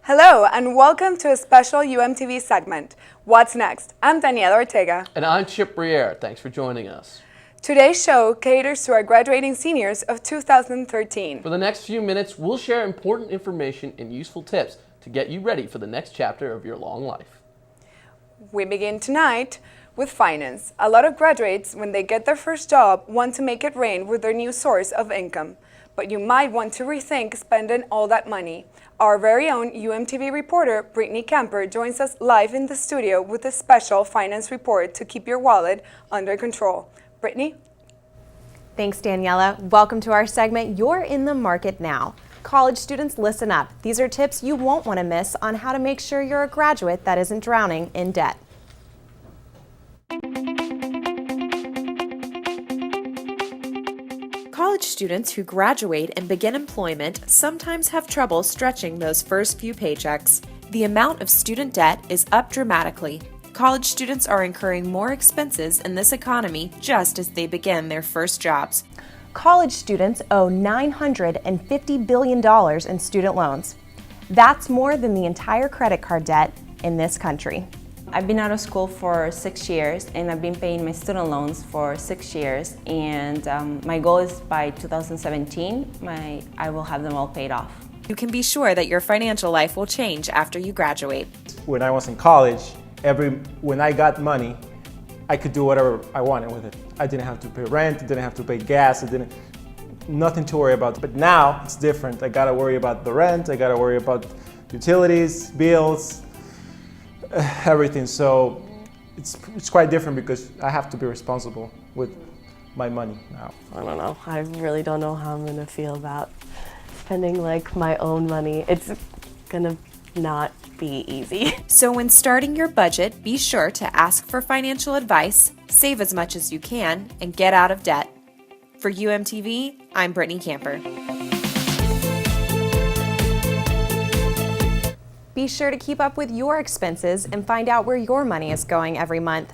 Hello and welcome to a special UMTV segment, What's Next? I'm Daniela Ortega. And I'm Chip Briere. Thanks for joining us. Today's show caters to our graduating seniors of 2013. For the next few minutes, we'll share important information and useful tips to get you ready for the next chapter of your long life. We begin tonight with finance. A lot of graduates, when they get their first job, want to make it rain with their new source of income. But you might want to rethink spending all that money. Our very own UMTV reporter, Brittany Camper, joins us live in the studio with a special finance report to keep your wallet under control. Brittany? Thanks, Daniela. Welcome to our segment, You're in the Market Now. College students, listen up. These are tips you won't want to miss on how to make sure you're a graduate that isn't drowning in debt. College students who graduate and begin employment sometimes have trouble stretching those first few paychecks. The amount of student debt is up dramatically. College students are incurring more expenses in this economy just as they begin their first jobs. College students owe $950 billion in student loans. That's more than the entire credit card debt in this country. I've been out of school for 6 years and I've been paying my student loans for 6 years, and my goal is by 2017 I will have them all paid off. You can be sure that your financial life will change after you graduate. When I was in college, when I got money, I could do whatever I wanted with it. I didn't have to pay rent, I didn't have to pay gas, nothing to worry about. But now it's different. I gotta worry about the rent, I gotta worry about utilities, bills, everything. So it's quite different because I have to be responsible with my money now. I don't know. I really don't know how I'm gonna feel about spending like my own money. It's gonna not be easy. So when starting your budget, be sure to ask for financial advice, save as much as you can, and get out of debt. For UMTV, I'm Brittany Camper. Be sure to keep up with your expenses and find out where your money is going every month.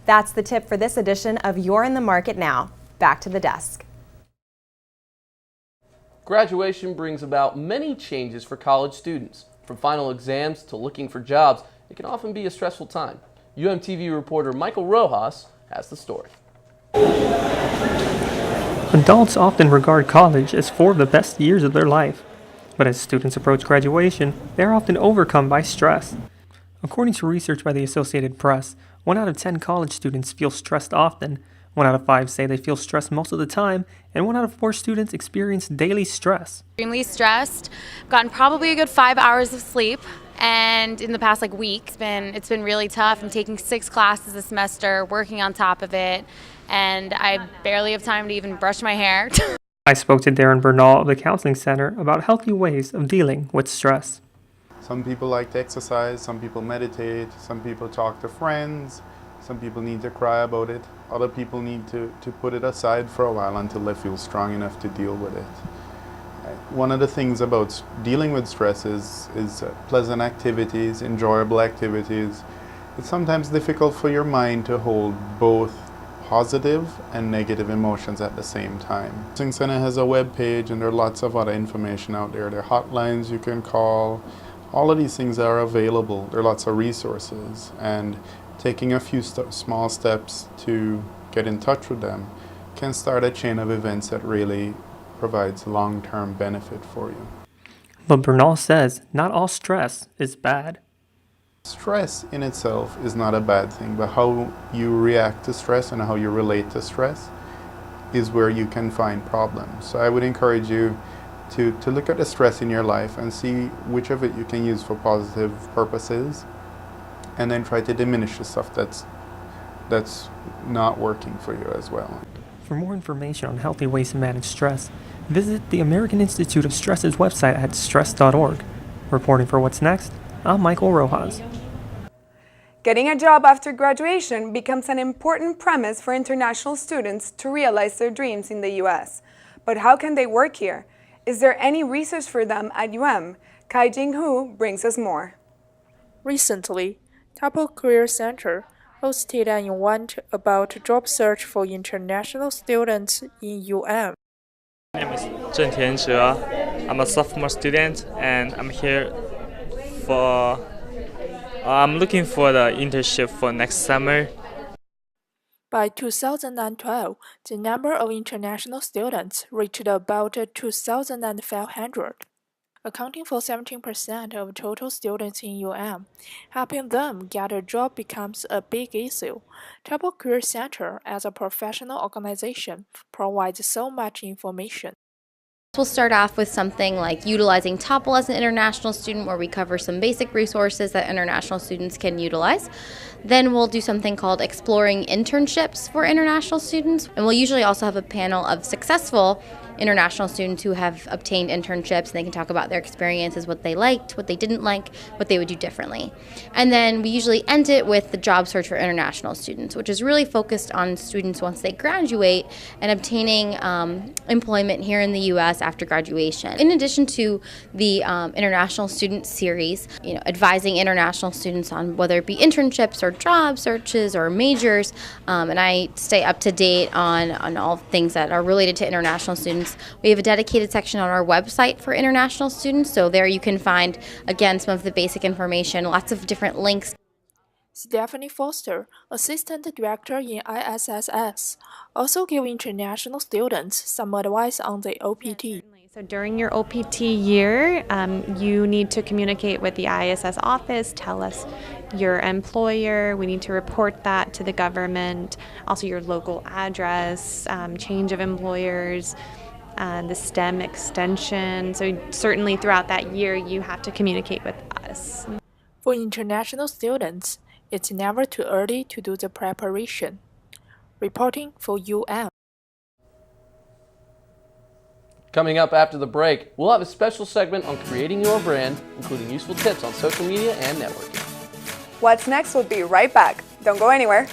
That's the tip for this edition of You're in the Market Now. Back to the desk. Graduation brings about many changes for college students. From final exams to looking for jobs, it can often be a stressful time. UMTV reporter Michael Rojas has the story. Adults often regard college as 4 of the best years of their life. But as students approach graduation, they are often overcome by stress. According to research by the Associated Press, 1 out of 10 college students feel stressed often, 1 out of 5 say they feel stressed most of the time, and 1 out of 4 students experience daily stress. Extremely stressed. I've gotten probably a good 5 hours of sleep, and in the past week, it's been really tough. I'm taking 6 classes this semester, working on top of it, and I barely have time to even brush my hair. I spoke to Darren Bernal of the Counseling Center about healthy ways of dealing with stress. Some people like to exercise, some people meditate, some people talk to friends, some people need to cry about it, other people need to put it aside for a while until they feel strong enough to deal with it. One of the things about dealing with stress is pleasant activities, enjoyable activities. It's sometimes difficult for your mind to hold both positive and negative emotions at the same time. Counseling Center has a web page and there are lots of other information out there. There are hotlines you can call. All of these things are available. There are lots of resources, and taking a few small steps to get in touch with them can start a chain of events that really provides long-term benefit for you. But Bernal says not all stress is bad. Stress in itself is not a bad thing, but how you react to stress and how you relate to stress is where you can find problems. So I would encourage you to look at the stress in your life and see which of it you can use for positive purposes, and then try to diminish the stuff that's not working for you as well. For more information on healthy ways to manage stress, visit the American Institute of Stress's website at stress.org. Reporting for What's Next, I'm Michael Rojas. Getting a job after graduation becomes an important premise for international students to realize their dreams in the U.S. But how can they work here? Is there any resource for them at Kai Jing-Hu brings us more. Recently, Topple Career Center hosted an event about job search for international students in UM. My name is Zhen Tianzhe. I'm a sophomore student and I'm here for I'm looking for the internship for next summer. By 2012, the number of international students reached about 2,500, accounting for 17% of total students in UM. Helping them get a job becomes a big issue. Topple Career Center, as a professional organization, provides so much information. We'll start off with something like utilizing Topple as an international student, where we cover some basic resources that international students can utilize. Then we'll do something called exploring internships for international students, and we'll usually also have a panel of successful international students who have obtained internships, and they can talk about their experiences, what they liked, what they didn't like, what they would do differently. And then we usually end it with the job search for international students, which is really focused on students once they graduate and obtaining employment here in the U.S. after graduation. In addition to the international student series, advising international students on whether it be internships or job searches or majors, and I stay up to date on all things that are related to international students. We have a dedicated section on our website for international students, so there you can find, again, some of the basic information, lots of different links. Stephanie Foster, Assistant Director in ISSS, also gives international students some advice on the OPT. So during your OPT year, you need to communicate with the ISS office, tell us your employer, we need to report that to the government, also your local address, change of employers, the STEM extension. So certainly throughout that year, you have to communicate with us. For international students, it's never too early to do the preparation. Reporting for UM. Coming up after the break, we'll have a special segment on creating your brand, including useful tips on social media and networking. What's next? We'll be right back. Don't go anywhere.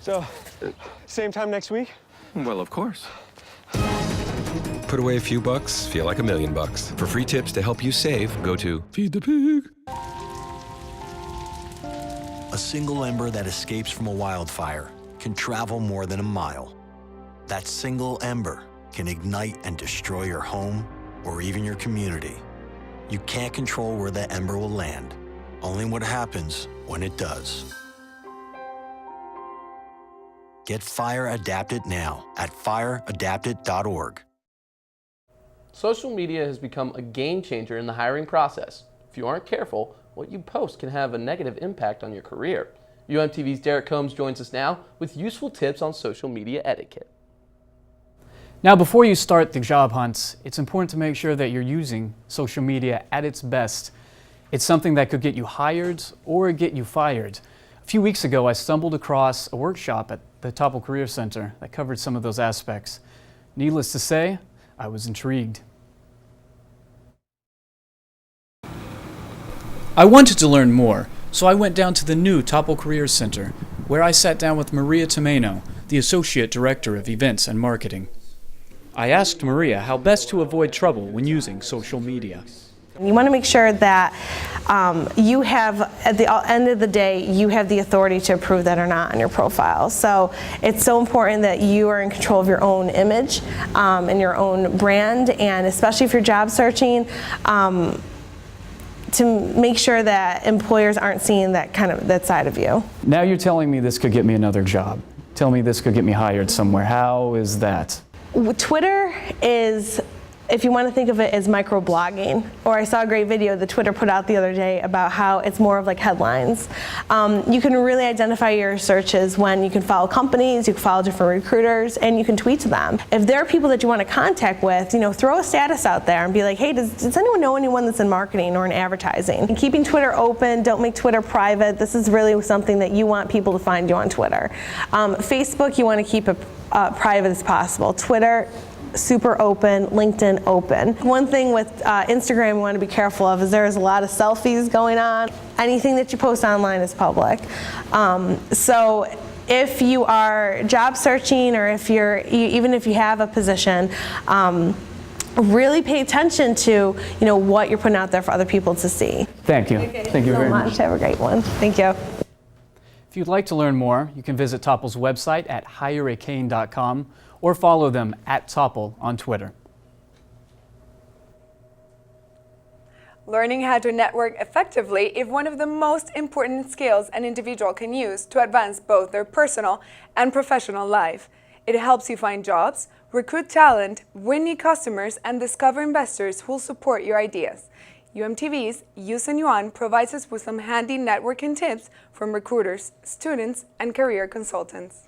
So, same time next week? Well, of course. Put away a few bucks, feel like $1 million. For free tips to help you save, go to Feed the Pig. A single ember that escapes from a wildfire can travel more than a mile. That single ember can ignite and destroy your home or even your community. You can't control where that ember will land, only what happens when it does. Get Fire Adapted now at fireadapted.org. Social media has become a game changer in the hiring process. If you aren't careful, what you post can have a negative impact on your career. UMTV's Derek Combs joins us now with useful tips on social media etiquette. Now, before you start the job hunt, it's important to make sure that you're using social media at its best. It's something that could get you hired or get you fired. A few weeks ago, I stumbled across a workshop at the Topple Career Center that covered some of those aspects. Needless to say, I was intrigued. I wanted to learn more, so I went down to the new Topple Career Center, where I sat down with Maria Tomeno, the Associate Director of Events and Marketing. I asked Maria how best to avoid trouble when using social media. You want to make sure that you have, at the end of the day, you have the authority to approve that or not on your profile. So it's so important that you are in control of your own image and your own brand, and especially if you're job searching, to make sure that employers aren't seeing that side of you. Now you're telling me this could get me another job. Tell me this could get me hired somewhere. How is that? Twitter is if you want to think of it as microblogging, or I saw a great video that Twitter put out the other day about how it's more of like headlines. You can really identify your searches when you can follow companies, you can follow different recruiters, and you can tweet to them. If there are people that you want to contact with, throw a status out there and be like, hey, does anyone know anyone that's in marketing or in advertising? And keeping Twitter open, don't make Twitter private. This is really something that you want people to find you on Twitter. Facebook, you want to keep it private as possible. Twitter, super open. LinkedIn, open. One thing with Instagram you want to be careful of is there's a lot of selfies going on. Anything that you post online is public. So if you are job searching, or if even if you have a position, really pay attention to what you're putting out there for other people to see. Thank you. Thank you very much. Have a great one. Thank you. If you'd like to learn more, you can visit Topple's website at hireacane.com or follow them at Topple on Twitter. Learning how to network effectively is one of the most important skills an individual can use to advance both their personal and professional life. It helps you find jobs, recruit talent, win new customers, and discover investors who will support your ideas. UMTV's Yusen Yuan provides us with some handy networking tips from recruiters, students, and career consultants.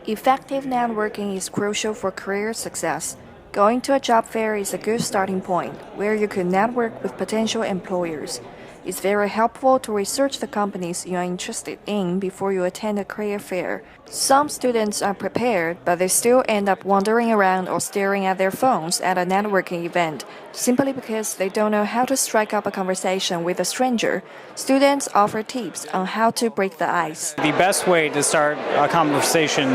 Effective networking is crucial for career success. Going to a job fair is a good starting point, where you could network with potential employers. It's very helpful to research the companies you are interested in before you attend a career fair. Some students are prepared, but they still end up wandering around or staring at their phones at a networking event, simply because they don't know how to strike up a conversation with a stranger. Students offer tips on how to break the ice. The best way to start a conversation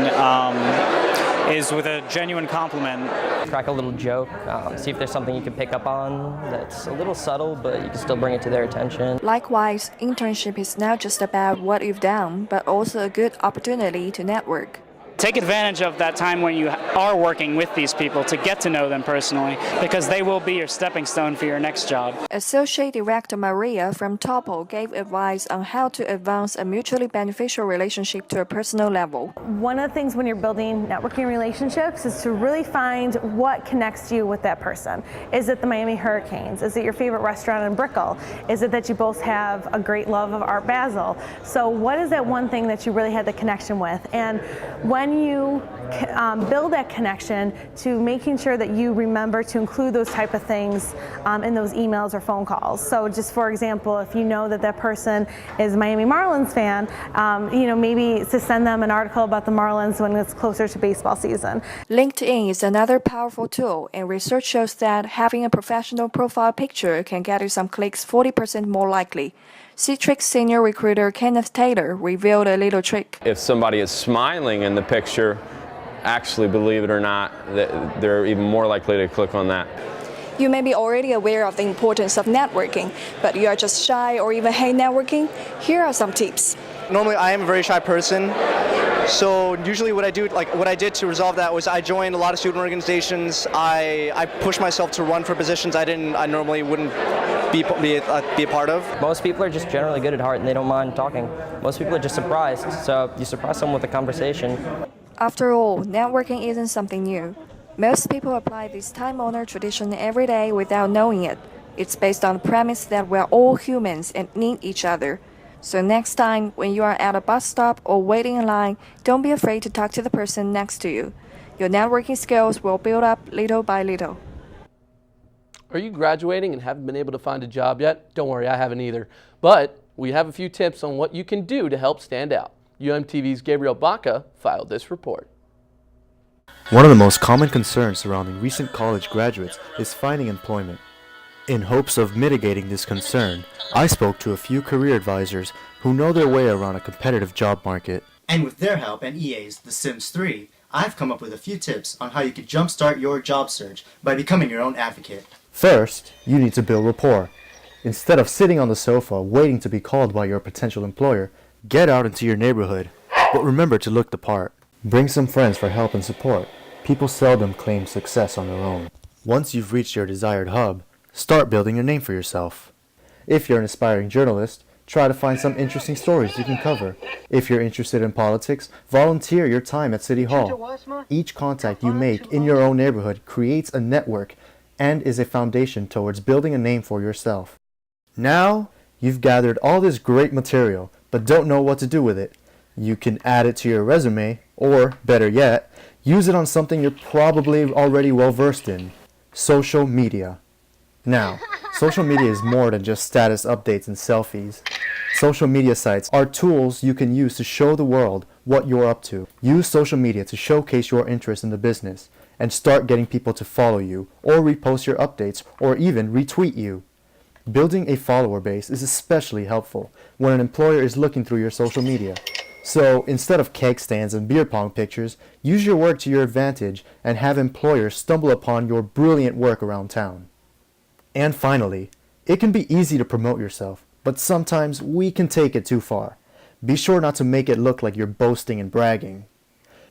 is with a genuine compliment. Crack a little joke, see if there's something you can pick up on that's a little subtle, but you can still bring it to their attention. Likewise, internship is not just about what you've done, but also a good opportunity to network. Take advantage of that time when you are working with these people to get to know them personally, because they will be your stepping stone for your next job. Associate Director Maria from Topple gave advice on how to advance a mutually beneficial relationship to a personal level. One of the things when you're building networking relationships is to really find what connects you with that person. Is it the Miami Hurricanes? Is it your favorite restaurant in Brickell? Is it that you both have a great love of Art Basel? So what is that one thing that you really had the connection with? And when you build that connection, to making sure that you remember to include those type of things in those emails or phone calls. So just for example, if you know that that person is a Miami Marlins fan, maybe to send them an article about the Marlins when it's closer to baseball season. LinkedIn is another powerful tool, and research shows that having a professional profile picture can get you some clicks 40% more likely. Citrix senior recruiter Kenneth Taylor revealed a little trick. If somebody is smiling in the picture, actually, believe it or not, they're even more likely to click on that. You may be already aware of the importance of networking, but you are just shy or even hate networking. Here are some tips. Normally, I am a very shy person. So usually what I did to resolve that was I joined a lot of student organizations. I pushed myself to run for positions I normally wouldn't be a part of. Most people are just generally good at heart and they don't mind talking. Most people are just surprised. So you surprise someone with a conversation. After all, networking isn't something new. Most people apply this time-honored tradition every day without knowing it. It's based on the premise that we're all humans and need each other. So next time, when you are at a bus stop or waiting in line, don't be afraid to talk to the person next to you. Your networking skills will build up little by little. Are you graduating and haven't been able to find a job yet? Don't worry, I haven't either. But we have a few tips on what you can do to help stand out. UMTV's Gabriel Baca filed this report. One of the most common concerns surrounding recent college graduates is finding employment. In hopes of mitigating this concern, I spoke to a few career advisors who know their way around a competitive job market. And with their help and EA's The Sims 3, I've come up with a few tips on how you could jumpstart your job search by becoming your own advocate. First, you need to build rapport. Instead of sitting on the sofa waiting to be called by your potential employer, get out into your neighborhood. But remember to look the part. Bring some friends for help and support. People seldom claim success on their own. Once you've reached your desired hub, start building your name for yourself. If you're an aspiring journalist, Try to find some interesting stories you can cover. If you're interested in politics, volunteer your time at City Hall. Each contact you make in your own neighborhood creates a network and is a foundation towards building a name for yourself. Now, you've gathered all this great material, but don't know what to do with it. You can add it to your resume, or, better yet, use it on something you're probably already well versed in: social media. Now, social media is more than just status updates and selfies. Social media sites are tools you can use to show the world what you're up to. Use social media to showcase your interest in the business and start getting people to follow you, or repost your updates, or even retweet you. Building a follower base is especially helpful when an employer is looking through your social media. So instead of keg stands and beer pong pictures, use your work to your advantage and have employers stumble upon your brilliant work around town. And finally, it can be easy to promote yourself, but sometimes we can take it too far. Be sure not to make it look like you're boasting and bragging.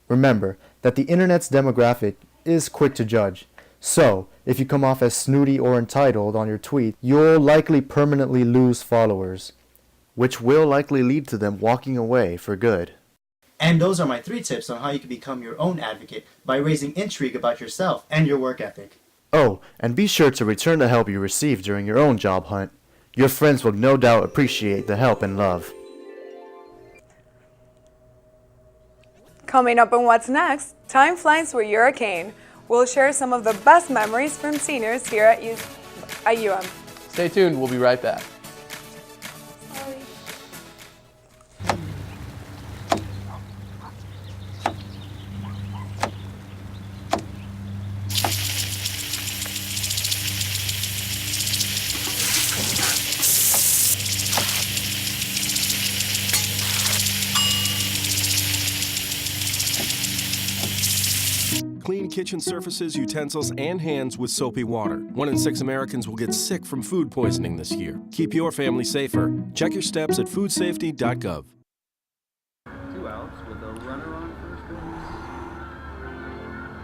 Remember that the internet's demographic is quick to judge. So, if you come off as snooty or entitled on your tweet, you'll likely permanently lose followers, which will likely lead to them walking away for good. And those are my 3 tips on how you can become your own advocate by raising intrigue about yourself and your work ethic. Oh, and be sure to return the help you received during your own job hunt. Your friends will no doubt appreciate the help and love. Coming up on What's Next, Time Flies with Hurricane. We'll share some of the best memories from seniors here at UM. Stay tuned, we'll be right back. Clean kitchen surfaces, utensils, and hands with soapy water. 1 in 6 Americans will get sick from food poisoning this year. Keep your family safer. Check your steps at foodsafety.gov. 2 outs with a runner on first base.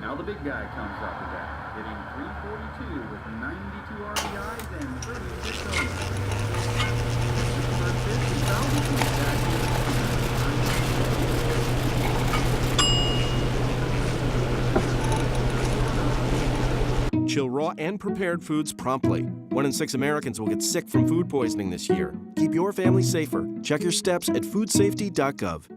Now the big guy comes up to bat, hitting .342 with 92 RBIs and 36 homers. The first pitch is fouled between back. Chill raw and prepared foods promptly. 1 in 6 Americans will get sick from food poisoning this year. Keep your family safer. Check your steps at foodsafety.gov.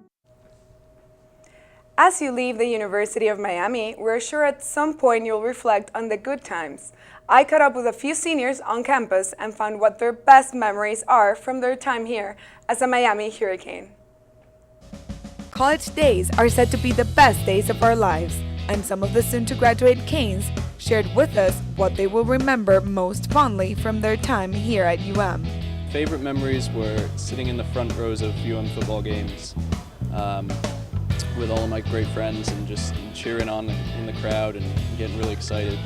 As you leave the University of Miami, we're sure at some point you'll reflect on the good times. I caught up with a few seniors on campus and found what their best memories are from their time here as a Miami Hurricane. College days are said to be the best days of our lives, and some of the soon-to-graduate Canes shared with us what they will remember most fondly from their time here at UM. Favorite memories were sitting in the front rows of UM football games with all of my great friends and just cheering on in the crowd and getting really excited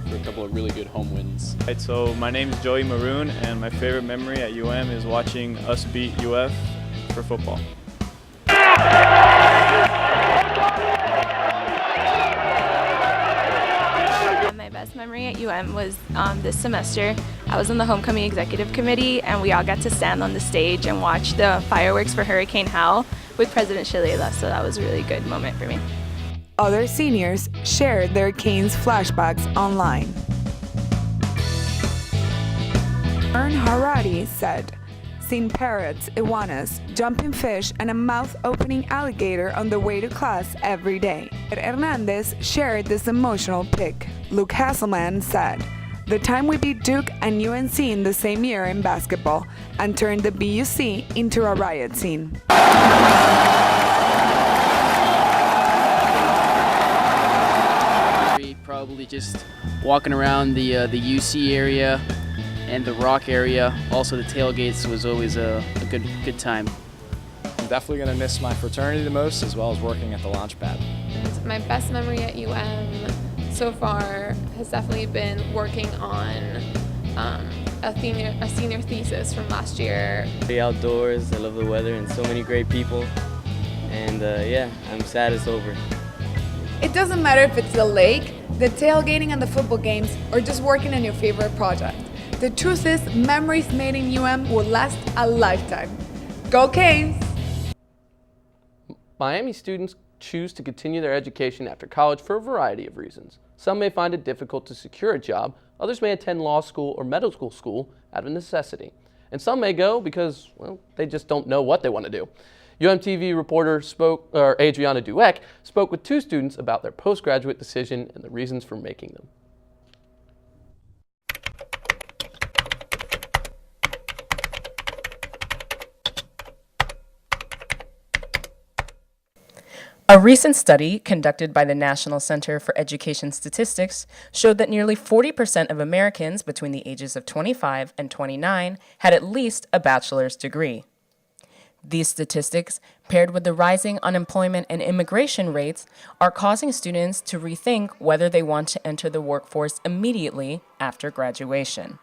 for a couple of really good home wins. Right, so my name is Joey Maroon, and my favorite memory at UM is watching us beat UF for football. My best memory at UM was this semester. I was on the Homecoming Executive Committee, and we all got to stand on the stage and watch the fireworks for Hurricane Hal with President Shalala, so that was a really good moment for me. Other seniors shared their Canes flashbacks online. Ern Haradi said, "Seen parrots, iguanas, jumping fish, and a mouth-opening alligator on the way to class every day." Hernandez shared this emotional pic. Luke Hasselman said, "The time we beat Duke and UNC in the same year in basketball and turned the BUC into a riot scene." Probably just walking around the UC area and the Rock area. Also the tailgates was always a good time. I'm definitely going to miss my fraternity the most, as well as working at the launch pad. My best memory at UM so far has definitely been working on a senior thesis from last year. The outdoors, I love the weather and so many great people, and yeah, I'm sad it's over. It doesn't matter if it's the lake, the tailgating and the football games, or just working on your favorite project. The truth is, memories made in UM will last a lifetime. Go Canes! Miami students choose to continue their education after college for a variety of reasons. Some may find it difficult to secure a job, others may attend law school or medical school out of necessity. And some may go because, well, they just don't know what they want to do. UMTV reporter Adriana Dueck spoke with two students about their postgraduate decision and the reasons for making them. A recent study conducted by the National Center for Education Statistics showed that nearly 40% of Americans between the ages of 25 and 29 had at least a bachelor's degree. These statistics, paired with the rising unemployment and immigration rates, are causing students to rethink whether they want to enter the workforce immediately after graduation.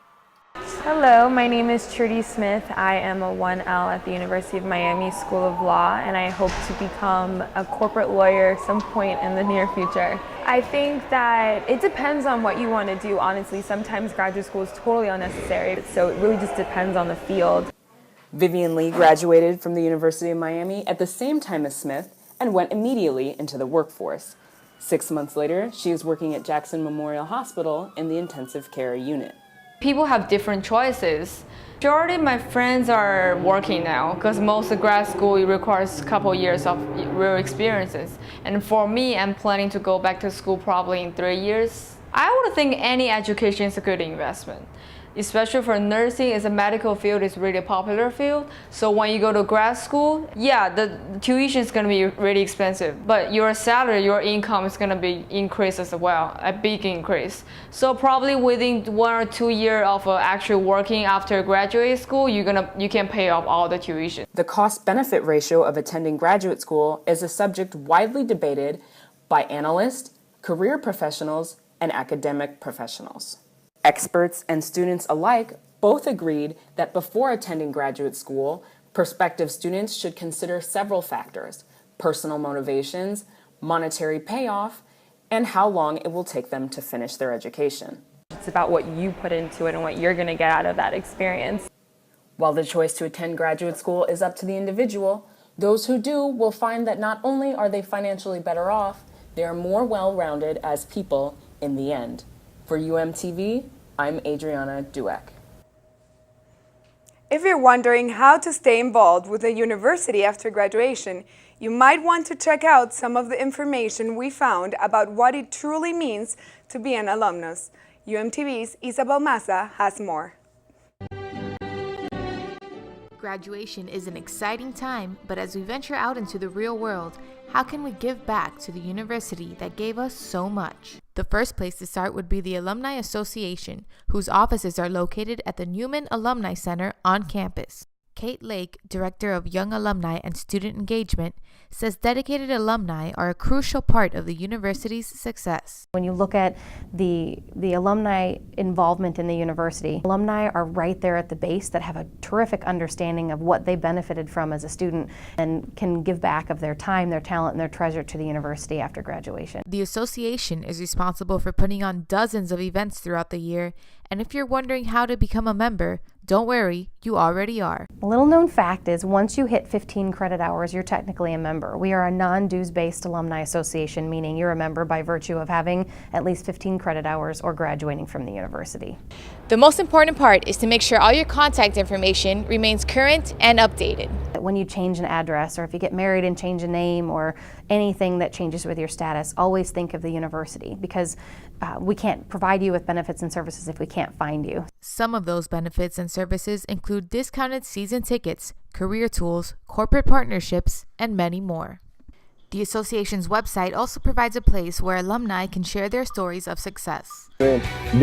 Hello, my name is Trudy Smith. I am a 1L at the University of Miami School of Law, and I hope to become a corporate lawyer at some point in the near future. I think that it depends on what you want to do, honestly. Sometimes graduate school is totally unnecessary, so it really just depends on the field. Vivian Lee graduated from the University of Miami at the same time as Smith and went immediately into the workforce. 6 months later, she is working at Jackson Memorial Hospital in the intensive care unit. People have different choices. Majority of my friends are working now because most of grad school requires a couple years of real experiences. And for me, I'm planning to go back to school probably in 3 years. I would think any education is a good investment. Especially for nursing, as a medical field is really a popular field. So when you go to grad school, yeah, the tuition is going to be really expensive, but your salary, your income is going to be increased as well, a big increase. So probably within 1 or 2 years of actually working after graduate school, you can pay off all the tuition. The cost-benefit ratio of attending graduate school is a subject widely debated by analysts, career professionals, and academic professionals. Experts and students alike both agreed that before attending graduate school, prospective students should consider several factors: personal motivations, monetary payoff, and how long it will take them to finish their education. It's about what you put into it and what you're going to get out of that experience. While the choice to attend graduate school is up to the individual, those who do will find that not only are they financially better off, they are more well-rounded as people in the end. For UMTV, I'm Adriana Dueck. If you're wondering how to stay involved with a university after graduation, you might want to check out some of the information we found about what it truly means to be an alumnus. UMTV's Isabel Maza has more. Graduation is an exciting time, but as we venture out into the real world, how can we give back to the university that gave us so much? The first place to start would be the Alumni Association, whose offices are located at the Newman Alumni Center on campus. Kate Lake, Director of Young Alumni and Student Engagement, says dedicated alumni are a crucial part of the university's success. When you look at the alumni involvement in the university, alumni are right there at the base that have a terrific understanding of what they benefited from as a student and can give back of their time, their talent, and their treasure to the university after graduation. The association is responsible for putting on dozens of events throughout the year, and if you're wondering how to become a member, don't worry, you already are. A little known fact is once you hit 15 credit hours, you're technically a member. We are a non-dues based alumni association, meaning you're a member by virtue of having at least 15 credit hours or graduating from the university. The most important part is to make sure all your contact information remains current and updated. When you change an address, or if you get married and change a name, or anything that changes with your status, always think of the university, because we can't provide you with benefits and services if we can't find you. Some of those benefits and services include discounted season tickets, career tools, corporate partnerships, and many more. The association's website also provides a place where alumni can share their stories of success. Being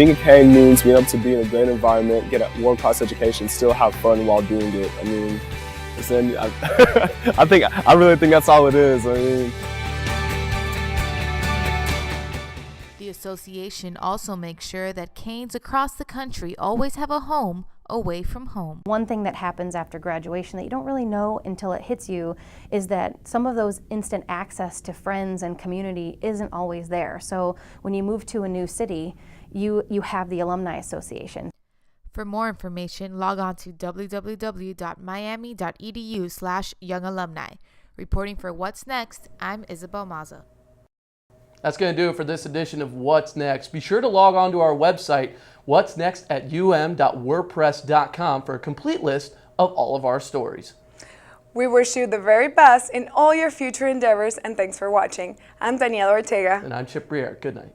a Cane means being able to be in a great environment, get a world-class education, still have fun while doing it. I mean, I really think that's all it is. I mean, the association also makes sure that Canes across the country always have a home away from home. One thing that happens after graduation that you don't really know until it hits you is that some of those instant access to friends and community isn't always there. So when you move to a new city, you have the Alumni Association. For more information, log on to www.miami.edu/youngalumni. Reporting for What's Next, I'm Isabel Maza. That's going to do it for this edition of What's Next. Be sure to log on to our website, what'snext@um.wordpress.com, for a complete list of all of our stories. We wish you the very best in all your future endeavors, and thanks for watching. I'm Daniela Ortega. And I'm Chip Briere. Good night.